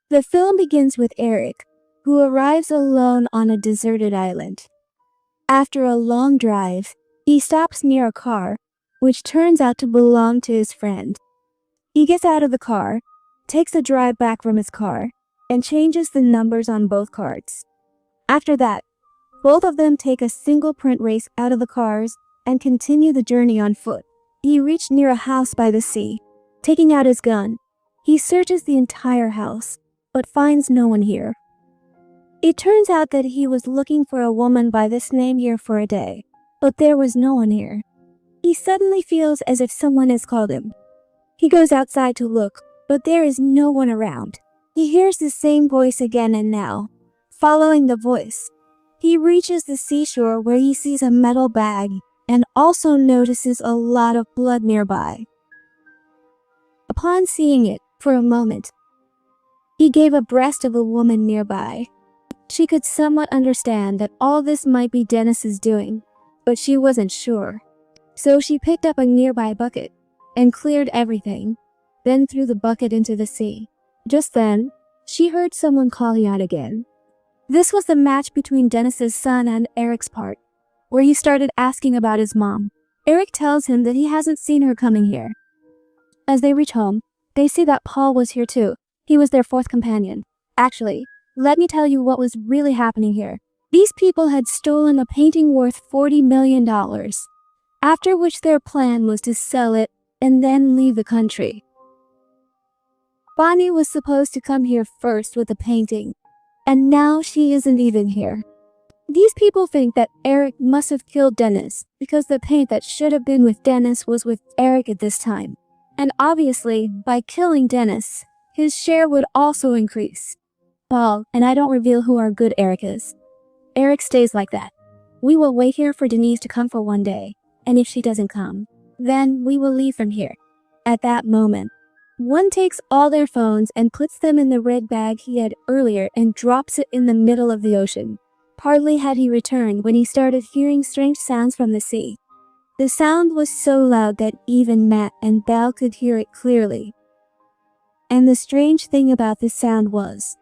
The film begins with Eric, who arrives alone on a deserted island. After a long drive, he stops near a car, which turns out to belong to his friend. He gets out of the car, takes a drive back from his car, and changes the numbers on both cards. After that, both of them take a single print race out of the cars and continue the journey on foot. He reached near a house by the sea. Taking out his gun, he searches the entire house, but finds no one here. It turns out that he was looking for a woman by this name here for a day, but there was no one here. He suddenly feels as if someone has called him. He goes outside to look, but there is no one around. He hears the same voice again, and now, following the voice, he reaches the seashore where he sees a metal bag and also notices a lot of blood nearby. Upon seeing it, for a moment, he gave a breast of a woman nearby. She could somewhat understand that all this might be Dennis's doing, but she wasn't sure. So she picked up a nearby bucket and cleared everything, then threw the bucket into the sea. Just then, she heard someone calling out again. This was the match between Dennis's son and Eric's part, where he started asking about his mom. Eric tells him that he hasn't seen her coming here. As they reach home, they see that Paul was here too. He was their fourth companion. Actually, let me tell you what was really happening here. These people had stolen a painting worth $40 million, after which their plan was to sell it and then leave the country. Bonnie was supposed to come here first with the painting, and now she isn't even here. These people think that Eric must have killed Dennis because the paint that should have been with Dennis was with Eric at this time. And obviously, by killing Dennis, his share would also increase. Paul and I don't reveal who our good Eric is. Eric stays like that. We will wait here for Denise to come for one day, and if she doesn't come, then we will leave from here. At that moment, one takes all their phones and puts them in the red bag he had earlier and drops it in the middle of the ocean. Hardly had he returned when he started hearing strange sounds from the sea. The sound was so loud that even Matt and Belle could hear it clearly. And the strange thing about this sound was,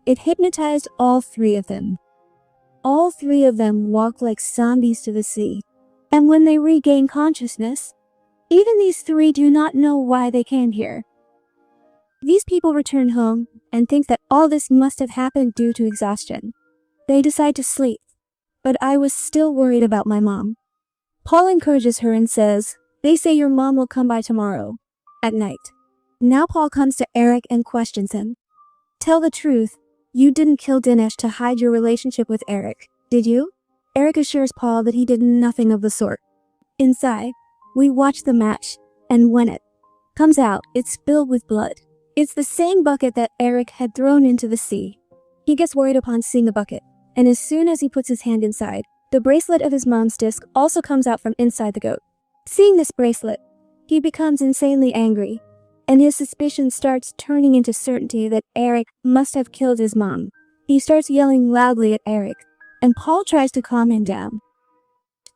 it hypnotized all three of them. All three of them walked like zombies to the sea. And when they regain consciousness, even these three do not know why they came here. These people return home and think that all this must have happened due to exhaustion. They decide to sleep, but I was still worried about my mom. Paul encourages her and says, they say your mom will come by tomorrow, at night. Now Paul comes to Eric and questions him. Tell the truth, you didn't kill Dinesh to hide your relationship with Eric, did you? Eric assures Paul that he did nothing of the sort. Inside, we watch the match, and when it comes out, it's filled with blood. It's the same bucket that Eric had thrown into the sea. He gets worried upon seeing the bucket, and as soon as he puts his hand inside, the bracelet of his mom's disc also comes out from inside the goat. Seeing this bracelet, he becomes insanely angry, and his suspicion starts turning into certainty that Eric must have killed his mom. He starts yelling loudly at Eric, and Paul tries to calm him down.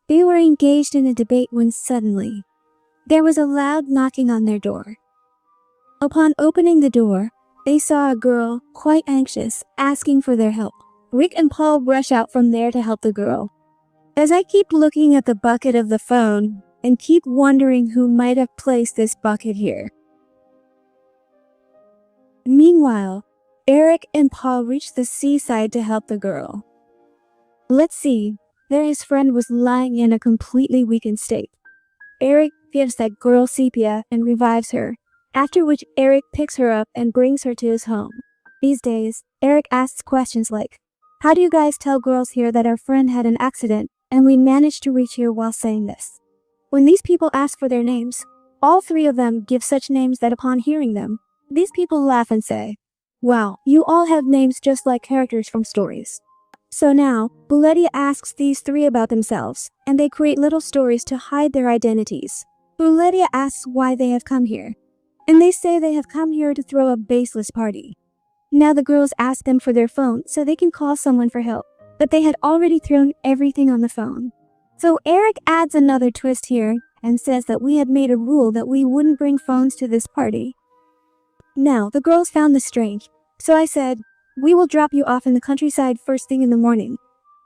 They were engaged in a debate when suddenly, there was a loud knocking on their door. Upon opening the door, they saw a girl, quite anxious, asking for their help. Rick and Paul rush out from there to help the girl. As I keep looking at the bucket of the phone and keep wondering who might have placed this bucket here. Meanwhile, Eric and Paul reach the seaside to help the girl. Let's see, there his friend was lying in a completely weakened state. Eric gives that girl sepia and revives her, after which Eric picks her up and brings her to his home. These days, Eric asks questions like, how do you guys tell girls here that our friend had an accident and we managed to reach here while saying this? When these people ask for their names, all three of them give such names that upon hearing them, these people laugh and say, wow, you all have names just like characters from stories. So now, Buletia asks these three about themselves, and they create little stories to hide their identities. Buletia asks why they have come here, and they say they have come here to throw a baseless party. Now the girls ask them for their phone so they can call someone for help, but they had already thrown everything on the phone. So Eric adds another twist here and says that we had made a rule that we wouldn't bring phones to this party. Now the girls found this strange, So I said, we will drop you off in the countryside first thing in the morning,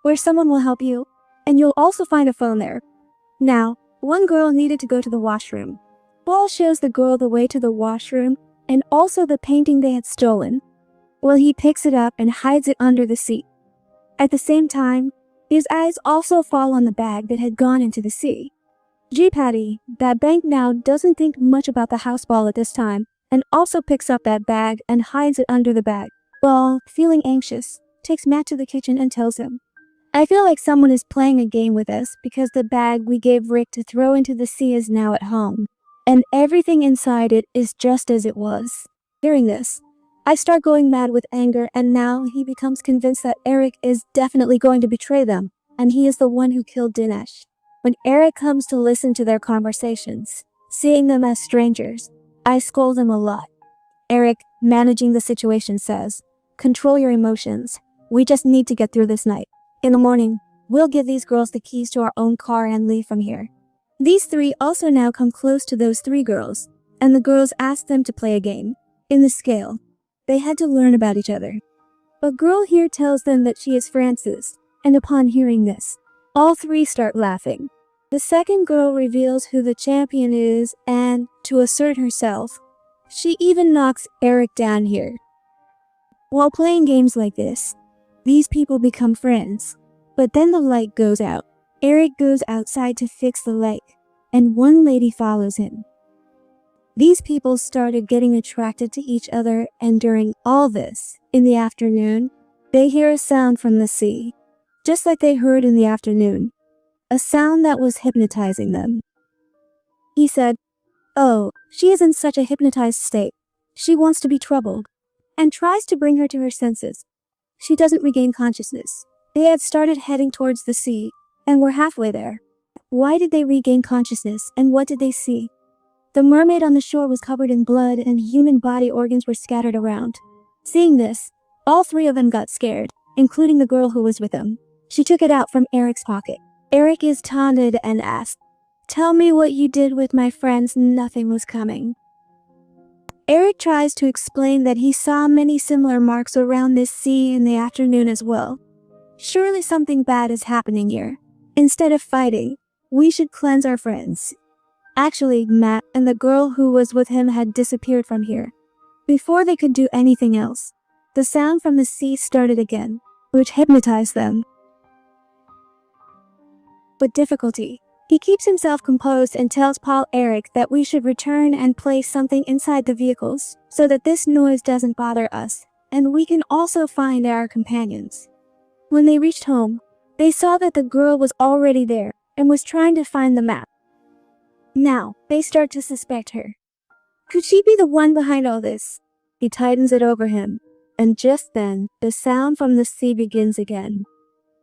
where someone will help you, and you'll also find a phone there. Now, one girl needed to go to the washroom. Paul shows the girl the way to the washroom and also the painting they had stolen. Well, he picks it up and hides it under the seat. At the same time, his eyes also fall on the bag that had gone into the sea. Gee Patty, that bank now doesn't think much about the house ball at this time and also picks up that bag and hides it under the bag. Paul, feeling anxious, takes Matt to the kitchen and tells him, I feel like someone is playing a game with us because the bag we gave Rick to throw into the sea is now at home, and everything inside it is just as it was. Hearing this, I start going mad with anger, and now he becomes convinced that Eric is definitely going to betray them, and he is the one who killed Dinesh. When Eric comes to listen to their conversations, seeing them as strangers, I scold him a lot. Eric, managing the situation, says, control your emotions. We just need to get through this night. In the morning, we'll give these girls the keys to our own car and leave from here. These three also now come close to those three girls, and the girls ask them to play a game. In the scale, they had to learn about each other. A girl here tells them that she is Frances, and upon hearing this, all three start laughing. The second girl reveals who the champion is, and, to assert herself, she even knocks Eric down here. While playing games like this, these people become friends. But then the light goes out. Eric goes outside to fix the light, and one lady follows him. These people started getting attracted to each other, and during all this, in the afternoon, they hear a sound from the sea, just like they heard in the afternoon, a sound that was hypnotizing them. He said, oh, she is in such a hypnotized state. She wants to be troubled, and tries to bring her to her senses. She doesn't regain consciousness. They had started heading towards the sea, and were halfway there. Why did they regain consciousness, and what did they see? The mermaid on the shore was covered in blood, and human body organs were scattered around. Seeing this, all three of them got scared, including the girl who was with them. She took it out from Eric's pocket. Eric is taunted and asked, tell me what you did with my friends. Nothing was coming. Eric tries to explain that he saw many similar marks around this sea in the afternoon as well. Surely something bad is happening here. Instead of fighting, we should cleanse our friends. Actually, Matt and the girl who was with him had disappeared from here. Before they could do anything else, the sound from the sea started again, which hypnotized them. With difficulty, he keeps himself composed and tells Paul Eric that we should return and place something inside the vehicles so that this noise doesn't bother us, and we can also find our companions. When they reached home, they saw that the girl was already there and was trying to find the map. Now, they start to suspect her. Could she be the one behind all this? He tightens it over him, and just then, the sound from the sea begins again.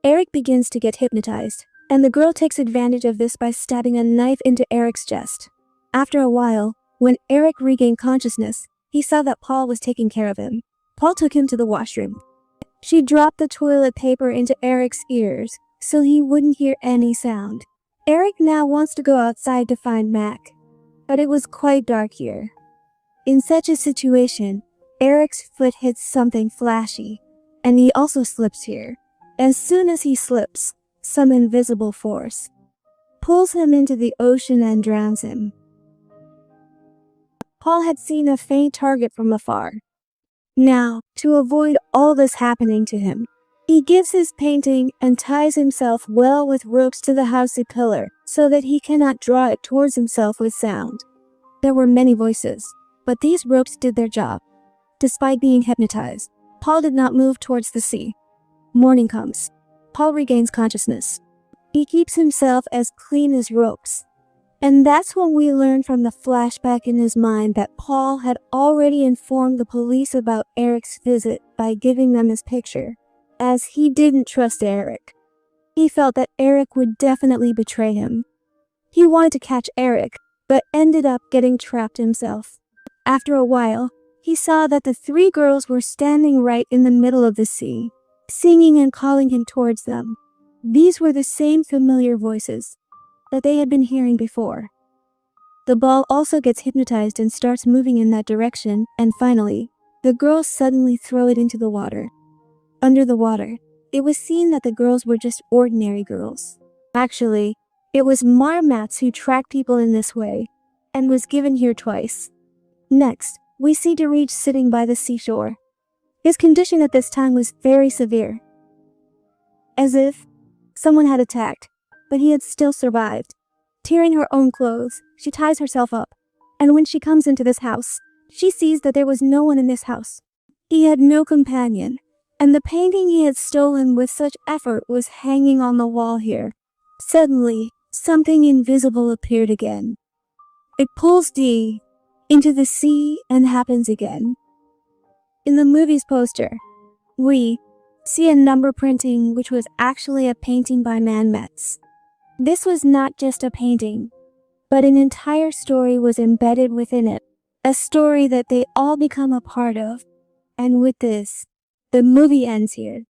Eric begins to get hypnotized, and the girl takes advantage of this by stabbing a knife into Eric's chest. After a while, when Eric regained consciousness, he saw that Paul was taking care of him. Paul took him to the washroom. She dropped the toilet paper into Eric's ears, so he wouldn't hear any sound. Eric now wants to go outside to find Mac, but it was quite dark here. In such a situation, Eric's foot hits something flashy, and he also slips here. As soon as he slips, some invisible force pulls him into the ocean and drowns him. Paul had seen a faint target from afar. Now, to avoid all this happening to him, he gives his painting and ties himself well with ropes to the housey pillar so that he cannot draw it towards himself with sound. There were many voices, but these ropes did their job. Despite being hypnotized, Paul did not move towards the sea. Morning comes. Paul regains consciousness. He keeps himself as clean as ropes. And that's when we learn from the flashback in his mind that Paul had already informed the police about Eric's visit by giving them his picture, as he didn't trust Eric. He felt that Eric would definitely betray him. He wanted to catch Eric, but ended up getting trapped himself. After a while, he saw that the three girls were standing right in the middle of the sea, singing and calling him towards them. These were the same familiar voices that they had been hearing before. The ball also gets hypnotized and starts moving in that direction, and finally, The girls suddenly throw it into the water. Under the water, it was seen that the girls were just ordinary girls. Actually, it was mermaids who tracked people in this way, and was given here twice. Next, we see Denise sitting by the seashore. His condition at this time was very severe. As if someone had attacked, but he had still survived. Tearing her own clothes, she ties herself up, and when she comes into this house, she sees that there was no one in this house. He had no companion, and the painting he had stolen with such effort was hanging on the wall here. Suddenly, something invisible appeared again. It pulls Dee into the sea and happens again. In the movie's poster, we see a number printing which was actually a painting by mermaids. This was not just a painting, but an entire story was embedded within it, a story that they all become a part of. And with this, the movie ends here.